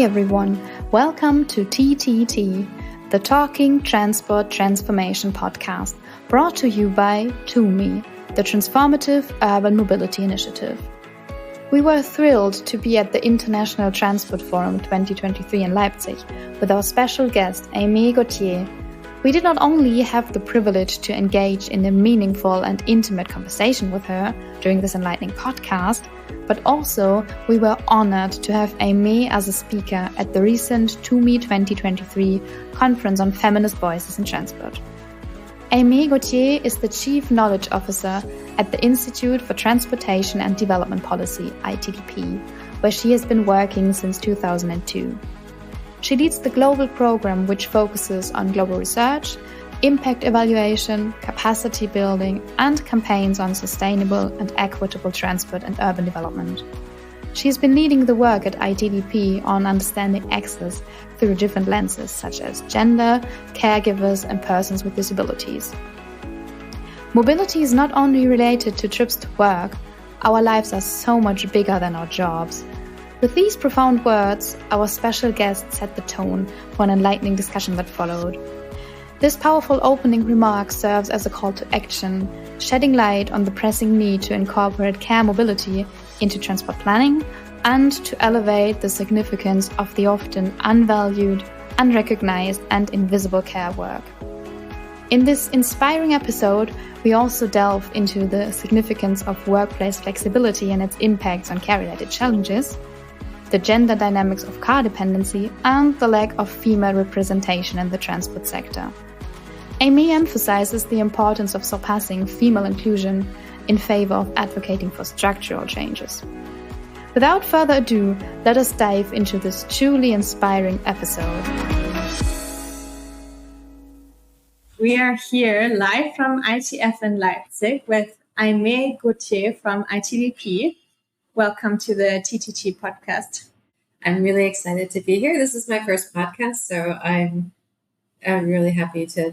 Hi everyone, welcome to TTT, the Talking Transport Transformation podcast, brought to you by TUMI, the Transformative Urban Mobility Initiative. We were thrilled to be at the International Transport Forum 2023 in Leipzig with our special guest Aimée Gauthier. We did not only have the privilege to engage in a meaningful and intimate conversation with her during this enlightening podcast, but also we were honored to have Aimée as a speaker at the recent TUMI 2023 conference on feminist voices in transport. Aimée Gauthier is the Chief Knowledge Officer at the Institute for Transportation and Development Policy, ITDP, where she has been working since 2002. She leads the global program which focuses on global research, impact evaluation, capacity building, and campaigns on sustainable and equitable transport and urban development. She has been leading the work at ITDP on understanding access through different lenses such as gender, caregivers, and persons with disabilities. Mobility is not only related to trips to work, our lives are so much bigger than our jobs. With these profound words, our special guest set the tone for an enlightening discussion that followed. This powerful opening remark serves as a call to action, shedding light on the pressing need to incorporate care mobility into transport planning and to elevate the significance of the often unvalued, unrecognized, and invisible care work. In this inspiring episode, we also delve into the significance of workplace flexibility and its impacts on care-related challenges, the gender dynamics of car dependency, and the lack of female representation in the transport sector. Aimée emphasizes the importance of surpassing female inclusion in favor of advocating for structural changes. Without further ado, let us dive into this truly inspiring episode. We are here live from ITF in Leipzig with Aimée Gauthier from ITDP. Welcome to the TTT podcast. I'm really excited to be here. This is my first podcast, so I'm really happy to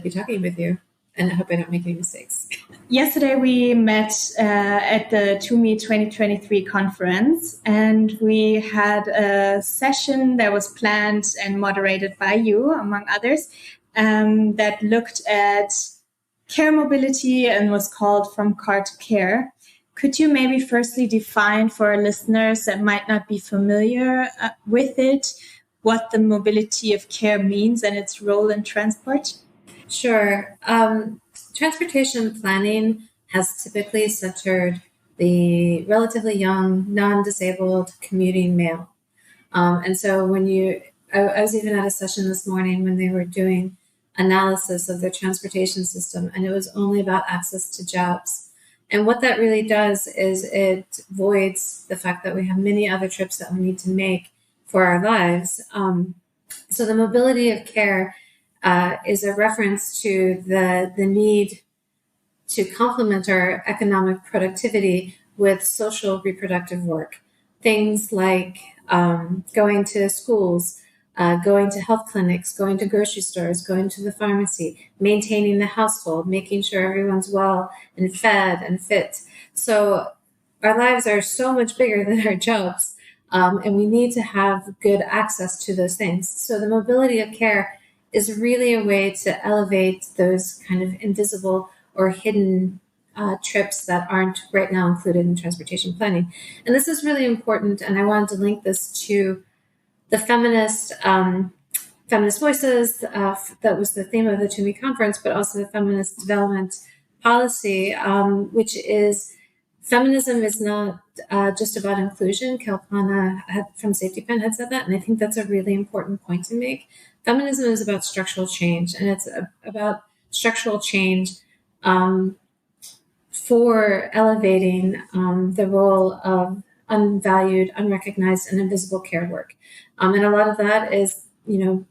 be talking with you, and I hope I don't make any mistakes. Yesterday we met at the TUMI 2023 conference, and we had a session that was planned and moderated by you, among others, that looked at care mobility and was called From Car to Care. Could you maybe firstly define for our listeners that might not be familiar with it, what the mobility of care means and its role in transport? Sure. Transportation planning has typically centered the relatively young, non-disabled commuting male. And so I was even at a session this morning when they were doing analysis of the transportation system, and it was only about access to jobs. And what that really does is it voids the fact that we have many other trips that we need to make for our lives. So the mobility of care is a reference to the need to complement our economic productivity with social reproductive work. Things like going to schools, going to health clinics, going to grocery stores, going to the pharmacy, maintaining the household, making sure everyone's well and fed and fit. So our lives are so much bigger than our jobs, and we need to have good access to those things. So the mobility of care is really a way to elevate those kind of invisible or hidden trips that aren't right now included in transportation planning. And this is really important, and I wanted to link this to the feminist voices, that was the theme of the TUMI conference, but also the feminist development policy, which is feminism is not just about inclusion. Kalpana from Safety Pen had said that, and I think that's a really important point to make. Feminism is about structural change, and it's about structural change for elevating the role of unvalued, unrecognized, and invisible care work. And a lot of that is,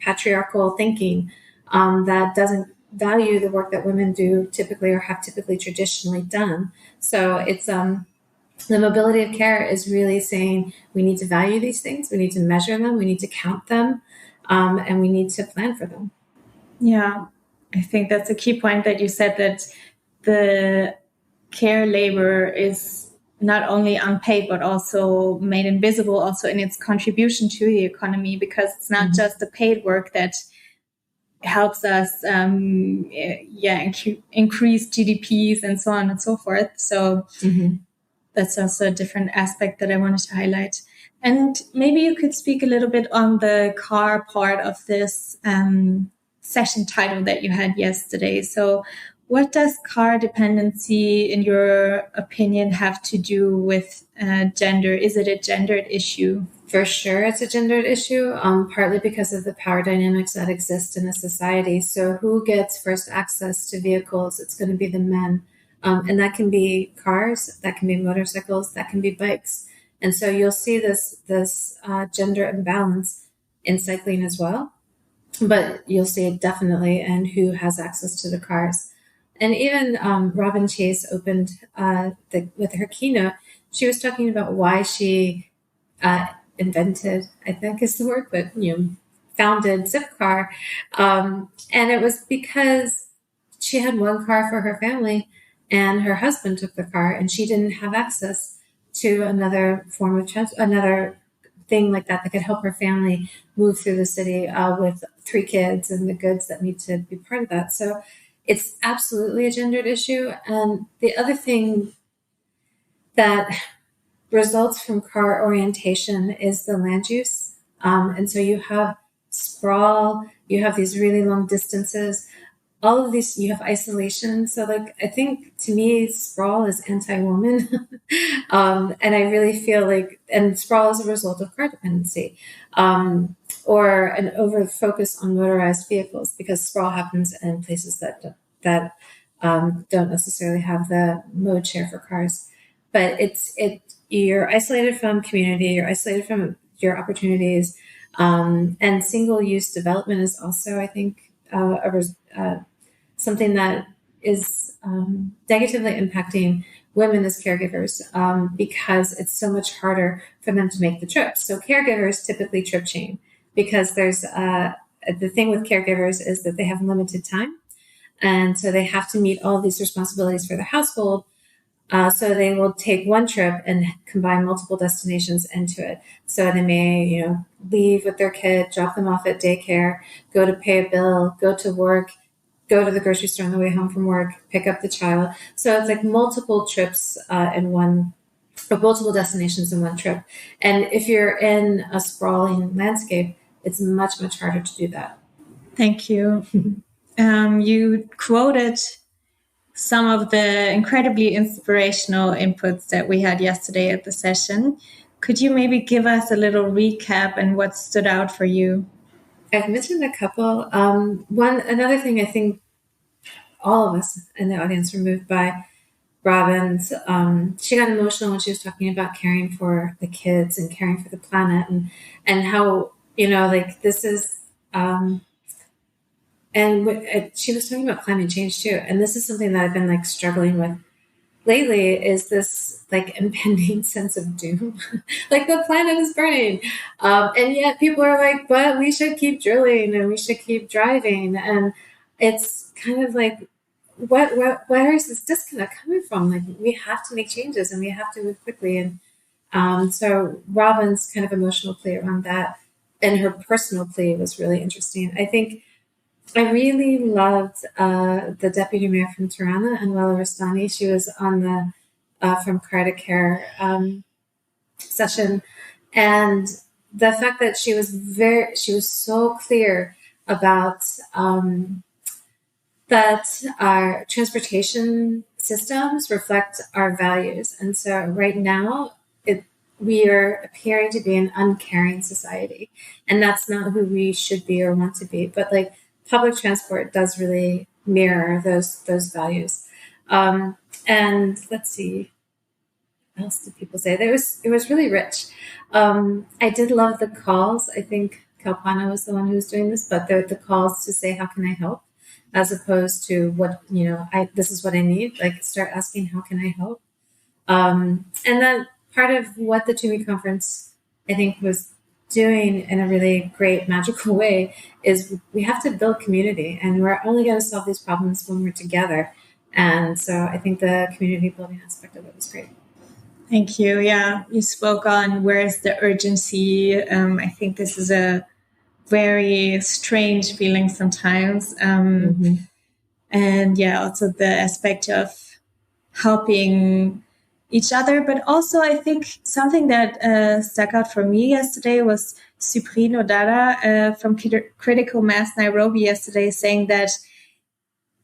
patriarchal thinking that doesn't value the work that women do typically or have typically traditionally done. So it's the mobility of care is really saying we need to value these things, we need to measure them, we need to count them, and we need to plan for them. Yeah, I think that's a key point that you said, that the care labor is not only unpaid, but also made invisible also in its contribution to the economy, because it's not just the paid work that helps us, increase GDPs and so on and so forth. So that's also a different aspect that I wanted to highlight. And maybe you could speak a little bit on the car part of this session title that you had yesterday. So what does car dependency, in your opinion, have to do with gender? Is it a gendered issue? For sure, it's a gendered issue, partly because of the power dynamics that exist in a society. So who gets first access to vehicles? It's going to be the men. And that can be cars, that can be motorcycles, that can be bikes. And so you'll see this gender imbalance in cycling as well. But you'll see it definitely in who has access to the cars. And even Robin Chase opened with her keynote, she was talking about why she invented, I think is the word, but founded Zipcar. And it was because she had one car for her family and her husband took the car and she didn't have access to another form of another thing like that could help her family move through the city with 3 kids and the goods that need to be part of that. So it's absolutely a gendered issue. And the other thing that results from car orientation is the land use. And so you have sprawl, you have these really long distances, all of these, you have isolation. So I think to me, sprawl is anti-woman. And I really feel and sprawl is a result of car dependency, or an over focus on motorized vehicles, because sprawl happens in places that don't necessarily have the mode share for cars. But you're isolated from community, you're isolated from your opportunities, and single-use development is also, I think, something that is negatively impacting women as caregivers, because it's so much harder for them to make the trips. So caregivers typically trip chain, because there's the thing with caregivers is that they have limited time, and so they have to meet all these responsibilities for the household. So they will take one trip and combine multiple destinations into it. So they may, leave with their kid, drop them off at daycare, go to pay a bill, go to work, go to the grocery store on the way home from work, pick up the child. So it's multiple trips multiple destinations in one trip. And if you're in a sprawling landscape, it's much, much harder to do that. Thank you. You quoted some of the incredibly inspirational inputs that we had yesterday at the session. Could you maybe give us a little recap and what stood out for you? I've mentioned a couple. Another thing I think all of us in the audience were moved by Robin's. She got emotional when she was talking about caring for the kids and caring for the planet, and how, this is, and she was talking about climate change too. And this is something that I've been struggling with lately, is this impending sense of doom. The planet is burning. And yet people are but we should keep drilling and we should keep driving. And it's kind of where is this disconnect coming from? We have to make changes and we have to move quickly. And so Robin's kind of emotional plea around that and her personal plea was really interesting. I think I really loved the deputy mayor from Tirana, Anwela Rastani. She was on the From Car to Care session, and the fact that she was so clear about that our transportation systems reflect our values, and so right now we are appearing to be an uncaring society, and that's not who we should be or want to be. But public transport does really mirror those values. And let's see, what else did people say? It was really rich. I did love the calls. I think Kalpana was the one who was doing this, but the calls to say, how can I help? As opposed to what, this is what I need. Start asking, how can I help? And then part of what the TUMI conference, I think, was doing in a really great, magical way is we have to build community, and we're only going to solve these problems when we're together. And so I think the community building aspect of it was great. Thank you. Yeah, you spoke on where's the urgency. I think this is a very strange feeling sometimes. And yeah, also the aspect of helping each other. But also, I think something that stuck out for me yesterday was Supreme Odara from Critical Mass Nairobi yesterday saying that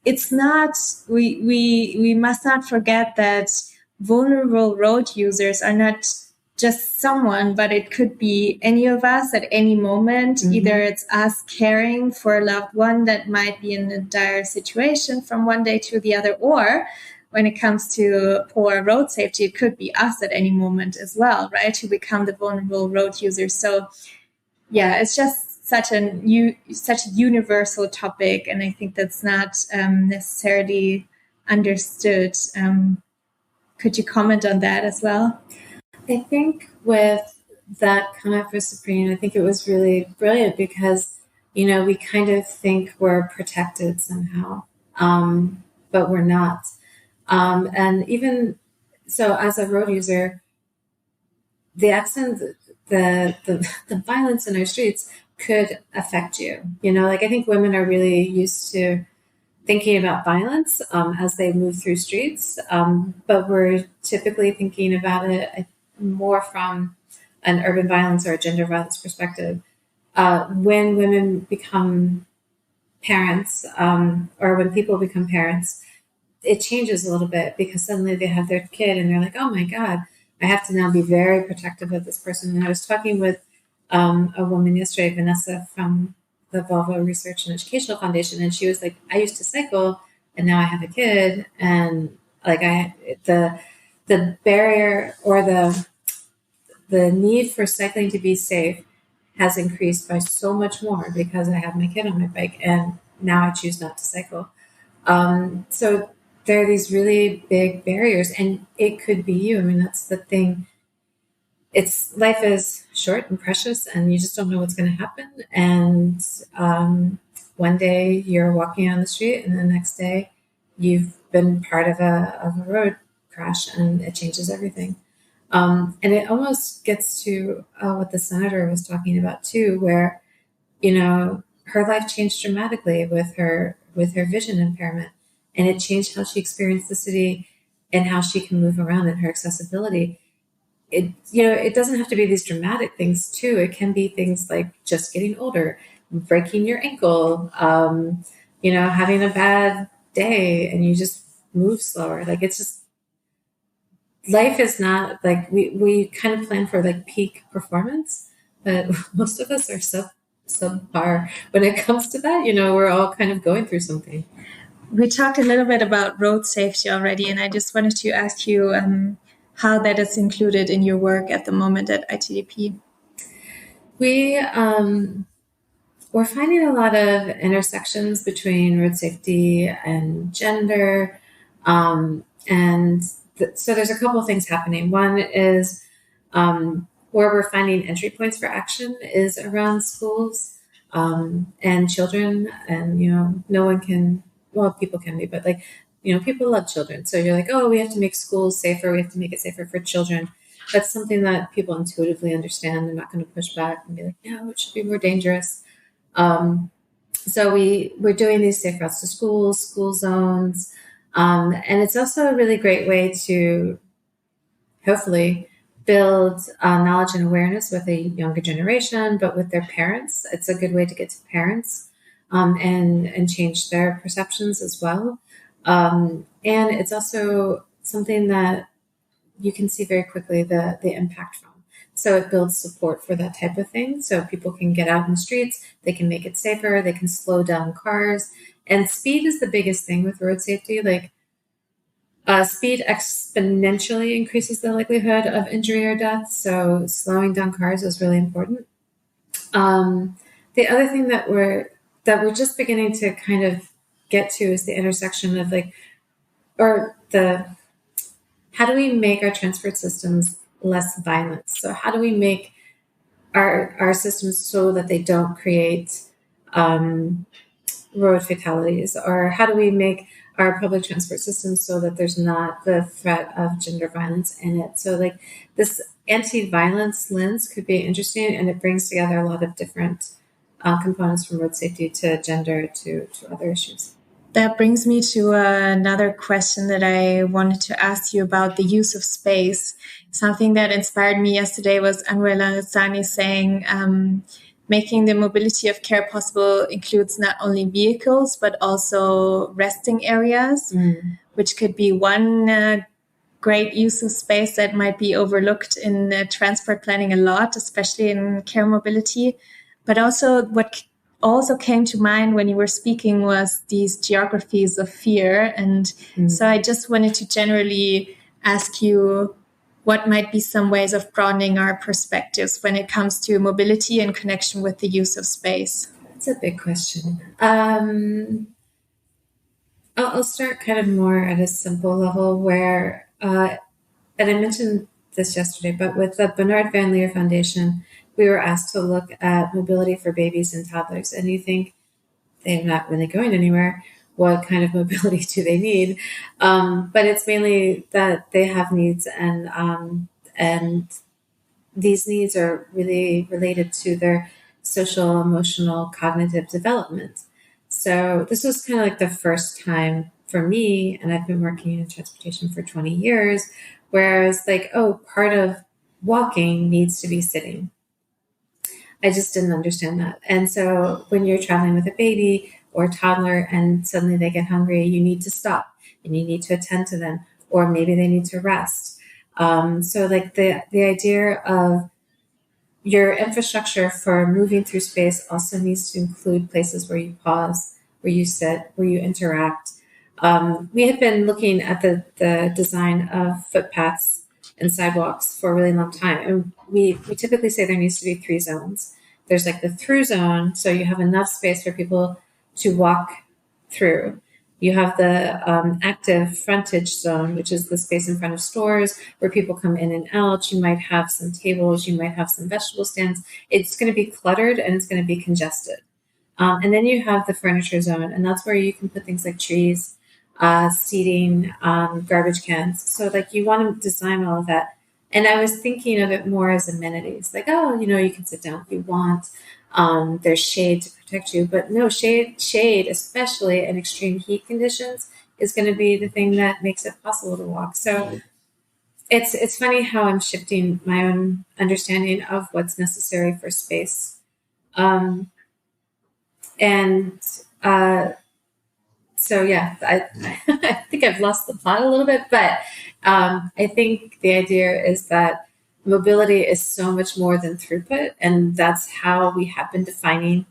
it's not, we must not forget that vulnerable road users are not just someone, but it could be any of us at any moment. Either it's us caring for a loved one that might be in a dire situation from one day to the other, or when it comes to poor road safety, it could be us at any moment as well, right? Who become the vulnerable road users. So yeah, it's just such a universal topic, and I think that's not necessarily understood. Could you comment on that as well? I think with that comment for Supreme, I think it was really brilliant because, we kind of think we're protected somehow, but we're not. And even so, as a road user, the accident, the violence in our streets could affect you. I think women are really used to thinking about violence as they move through streets, but we're typically thinking about it more from an urban violence or a gender violence perspective. When women become parents, or when people become parents, it changes a little bit because suddenly they have their kid and they're like, oh my God, I have to now be very protective of this person. And I was talking with a woman yesterday, Vanessa from the Volvo Research and Educational Foundation, and she was like, I used to cycle and now I have a kid, and like the barrier or the need for cycling to be safe has increased by so much more because I have my kid on my bike and now I choose not to cycle. So there are these really big barriers, and it could be you. I mean, that's the thing. Life is short and precious, and you just don't know what's going to happen. And one day you're walking on the street, and the next day you've been part of a road crash, and it changes everything. And it almost gets to what the senator was talking about too, where her life changed dramatically with her vision impairment, and it changed how she experienced the city and how she can move around and her accessibility. It doesn't have to be these dramatic things too. It can be things like just getting older, breaking your ankle, having a bad day and you just move slower. Like, it's just, life is not like, we kind of plan for like peak performance, but most of us are subpar when it comes to that. We're all kind of going through something. We talked a little bit about road safety already, and I just wanted to ask you how that is included in your work at the moment at ITDP. We're finding a lot of intersections between road safety and gender. So there's a couple of things happening. One is where we're finding entry points for action is around schools and children. And, no one can, well, people can be, but like, people love children. So you're like, oh, we have to make schools safer. We have to make it safer for children. That's something that people intuitively understand. They're not going to push back and be like, no, it should be more dangerous. So we're doing these safe routes to schools, school zones. And it's also a really great way to hopefully build knowledge and awareness with a younger generation, but with their parents. It's a good way to get to parents and change their perceptions as well. And it's also something that you can see very quickly the impact from. So it builds support for that type of thing. So people can get out in the streets, they can make it safer, they can slow down cars. And speed is the biggest thing with road safety. Like speed exponentially increases the likelihood of injury or death. So slowing down cars is really important. The other thing that we're just beginning to kind of get to is the intersection of how do we make our transport systems less violent? So how do we make our systems so that they don't create road fatalities? Or how do we make our public transport systems so that there's not the threat of gender violence in it. So like this anti-violence lens could be interesting, and it brings together a lot of different components from road safety to gender to other issues. That brings me to another question that I wanted to ask you about the use of space. Something that inspired me yesterday was Anwar Lansani saying, making the mobility of care possible includes not only vehicles, but also resting areas, which could be one great use of space that might be overlooked in transport planning a lot, especially in care mobility. But also what also came to mind when you were speaking was these geographies of fear. And so I just wanted to generally ask you what might be some ways of broadening our perspectives when it comes to mobility in connection with the use of space. That's a big question. I'll start kind of more at a simple level where, and I mentioned this yesterday, but with the Bernard Van Leer Foundation, we were asked to look at mobility for babies and toddlers. And you think they're not really going anywhere. What kind of mobility do they need? But it's mainly that they have needs, and these needs are really related to their social, emotional, cognitive development. So this was kind of like the first time for me, and I've been working in transportation for 20 years, whereas like, oh, part of walking needs to be sitting. I just didn't understand that. And so when you're traveling with a baby or a toddler and suddenly they get hungry, you need to stop and you need to attend to them, or maybe they need to rest. So like the idea of your infrastructure for moving through space also needs to include places where you pause, where you sit, where you interact. We have been looking at the design of footpaths and sidewalks for a really long time. And we typically say there needs to be 3 zones. There's like the through zone, so you have enough space for people to walk through. You have the active frontage zone, which is the space in front of stores where people come in and out. You might have some tables, you might have some vegetable stands. It's going to be cluttered and it's going to be congested. And then you have the furniture zone, and that's where you can put things like trees, seating, garbage cans. So like you want to design all of that. And I was thinking of it more as amenities, like, oh, you can sit down if you want. There's shade to protect you, but no, shade, especially in extreme heat conditions, is going to be the thing that makes it possible to walk. So it's funny how I'm shifting my own understanding of what's necessary for space. So yeah, I think I've lost the plot a little bit, but I think the idea is that mobility is so much more than throughput, and that's how we have been defining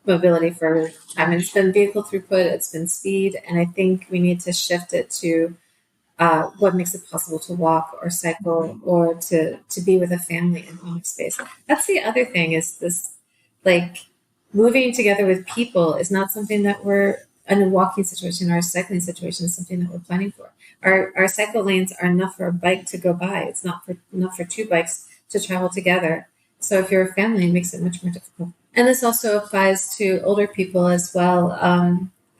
mobility for time. And it's been vehicle throughput, it's been speed, and I think we need to shift it to what makes it possible to walk or cycle or to be with a family in public space. That's the other thing, is this, like, moving together with people is not something that we're in a walking situation or a cycling situation, is something that we're planning for. Our cycle lanes are enough for a bike to go by. It's not enough for 2 bikes to travel together. So if you're a family, it makes it much more difficult. And this also applies to older people as well.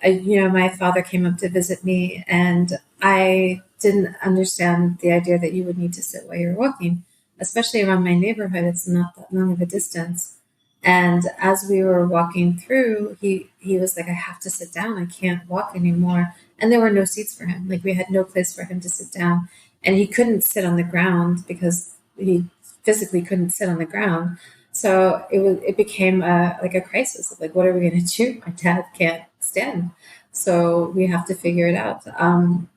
My father came up to visit me, and I didn't understand the idea that you would need to sit while you're walking, especially around my neighborhood. It's not that long of a distance. And as we were walking through, he was like, I have to sit down. I can't walk anymore. And there were no seats for him. Like, we had no place for him to sit down. And he couldn't sit on the ground because he physically couldn't sit on the ground. So it became a crisis of like, what are we going to do? My dad can't stand. So we have to figure it out. And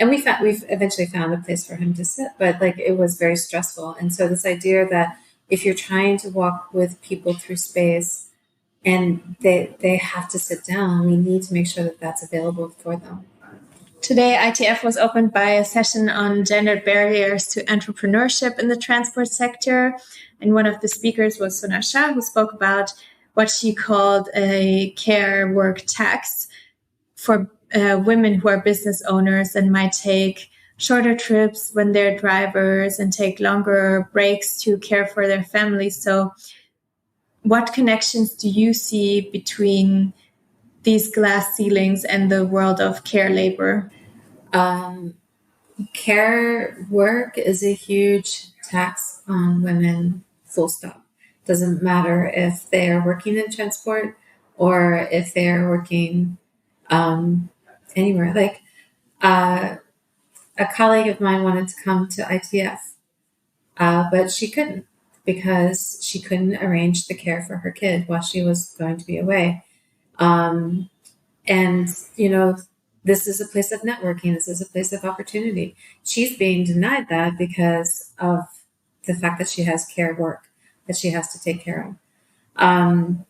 we've eventually found a place for him to sit, but like, it was very stressful. And so this idea that if you're trying to walk with people through space and they have to sit down, we need to make sure that that's available for them. Today, ITF was opened by a session on gendered barriers to entrepreneurship in the transport sector. And one of the speakers was Sona Shah, who spoke about what she called a care work tax for women who are business owners and might take shorter trips when they're drivers and take longer breaks to care for their families. So what connections do you see between these glass ceilings and the world of care labor? Care work is a huge tax on women, full stop. Doesn't matter if they are working in transport or if they are working anywhere. Like a colleague of mine wanted to come to ITF, but she couldn't because she couldn't arrange the care for her kid while she was going to be away. And, you know, this is a place of networking. This is a place of opportunity. She's being denied that because of the fact that she has care work that she has to take care of.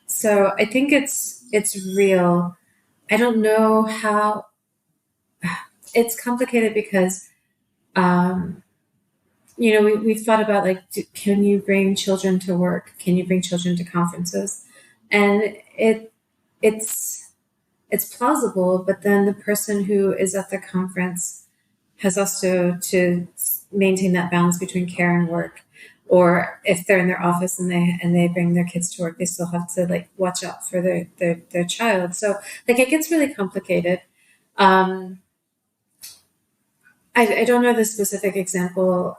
So I think it's real. I don't know how. It's complicated because, you know, we've thought about like, can you bring children to work? Can you bring children to conferences? And it's plausible, but then the person who is at the conference has also to maintain that balance between care and work. Or if they're in their office and they bring their kids to work, they still have to like watch out for their child. So like it gets really complicated. I don't know the specific example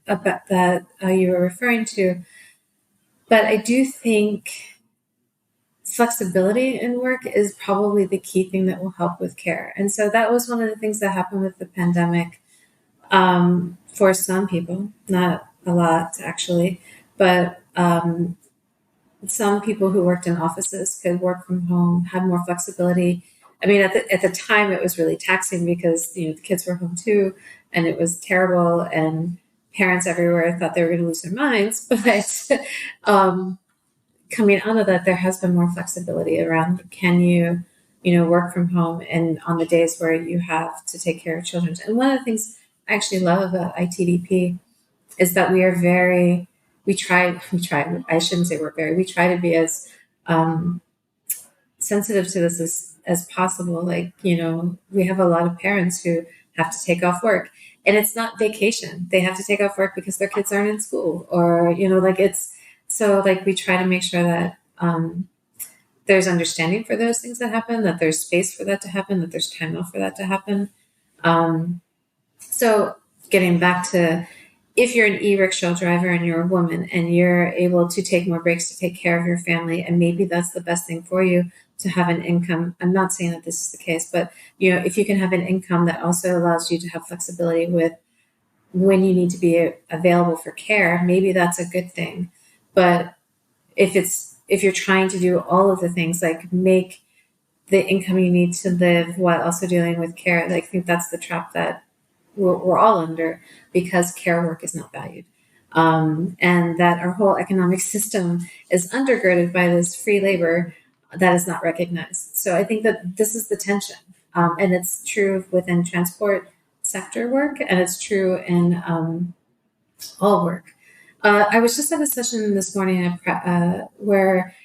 about that you were referring to, but I do think flexibility in work is probably the key thing that will help with care. And so that was one of the things that happened with the pandemic for some people, not a lot actually, but some people who worked in offices could work from home, had more flexibility. I mean, at the time, it was really taxing because, you know, the kids were home too, and it was terrible, and parents everywhere thought they were going to lose their minds. But coming out of that, there has been more flexibility around, can you, you know, work from home and on the days where you have to take care of children. And one of the things I actually love about ITDP is that we try to be as sensitive to this as possible. Like, you know, we have a lot of parents who have to take off work, and it's not vacation. They have to take off work because their kids aren't in school, or, you know, like so like we try to make sure that there's understanding for those things that happen, that there's space for that to happen, that there's time off for that to happen. So getting back to, if you're an e-rickshaw driver and you're a woman and you're able to take more breaks to take care of your family, and maybe that's the best thing for you to have an income. I'm not saying that this is the case, but, you know, if you can have an income that also allows you to have flexibility with when you need to be available for care, maybe that's a good thing. But if you're trying to do all of the things, like make the income you need to live while also dealing with care, like, I think that's the trap that we're all under, because care work is not valued. And that our whole economic system is undergirded by this free labor that is not recognized. So I think that this is the tension. And it's true within transport sector work, and it's true in all work. I was just at a session this morning where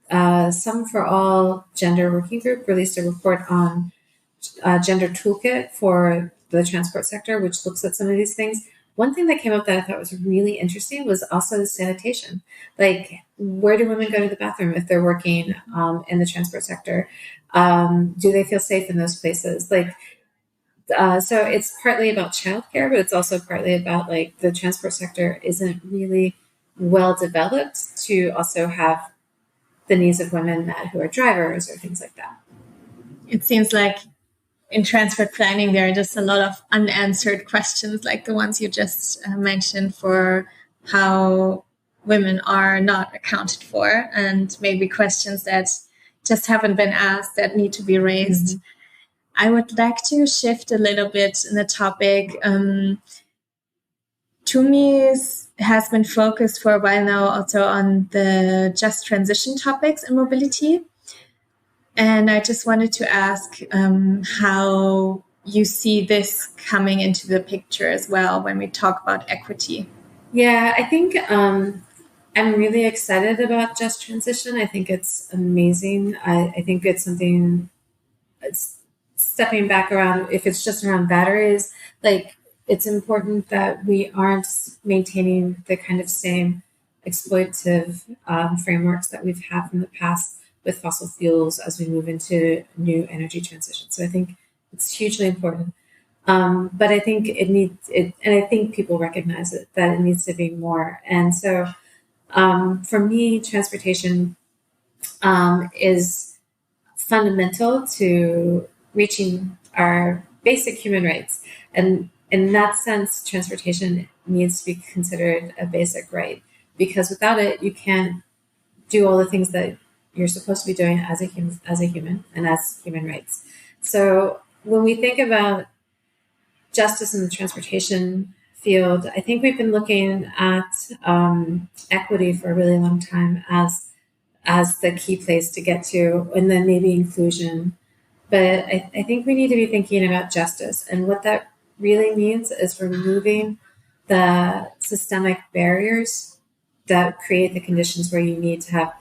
Some for All Gender Working Group released a report on Gender Toolkit for the transport sector, which looks at some of these things. One thing that came up that I thought was really interesting was also sanitation. Like, where do women go to the bathroom if they're working in the transport sector? Do they feel safe in those places? Like, so it's partly about childcare, but it's also partly about, like, the transport sector isn't really well developed to also have the needs of women who are drivers or things like that. It seems like in transport planning, there are just a lot of unanswered questions, like the ones you just mentioned, for how women are not accounted for, and maybe questions that just haven't been asked that need to be raised. Mm-hmm. I would like to shift a little bit in the topic. TUMI has been focused for a while now also on the just transition topics in mobility. And I just wanted to ask how you see this coming into the picture as well when we talk about equity. Yeah, I think I'm really excited about just transition. I think it's amazing. I think it's something, it's stepping back around, if it's just around batteries, like, it's important that we aren't maintaining the kind of same exploitative frameworks that we've had from the past with fossil fuels as we move into new energy transition. So I think it's hugely important. But I think and I think people recognize it, that it needs to be more. And so for me, transportation is fundamental to reaching our basic human rights. And in that sense, transportation needs to be considered a basic right, because without it, you can't do all the things that you're supposed to be doing as a human and as human rights. So when we think about justice in the transportation field, I think we've been looking at equity for a really long time as the key place to get to, and then maybe inclusion. But I think we need to be thinking about justice. And what that really means is removing the systemic barriers that create the conditions where you need to have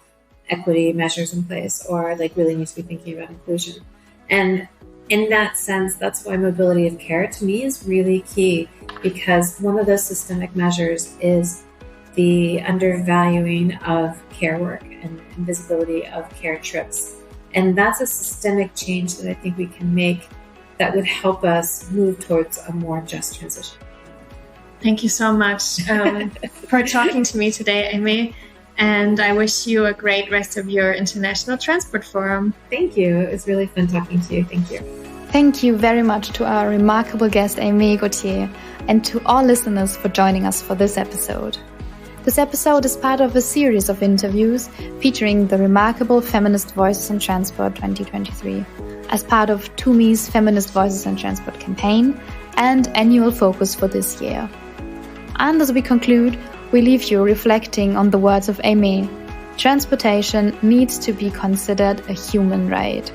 equity measures in place, or like really need to be thinking about inclusion. And in that sense, that's why mobility of care to me is really key, because one of those systemic measures is the undervaluing of care work and invisibility of care trips. And that's a systemic change that I think we can make that would help us move towards a more just transition. Thank you so much for talking to me today, Aimée. And I wish you a great rest of your International Transport Forum. Thank you. It was really fun talking to you. Thank you. Thank you very much to our remarkable guest, Aimée Gauthier, and to all listeners for joining us for this episode. This episode is part of a series of interviews featuring the remarkable Feminist Voices in Transport 2023 as part of TUMI's Feminist Voices in Transport campaign and annual focus for this year. And as we conclude, we leave you reflecting on the words of Aimée. Transportation needs to be considered a human right.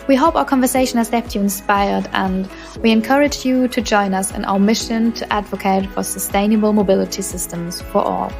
We hope our conversation has left you inspired, and we encourage you to join us in our mission to advocate for sustainable mobility systems for all.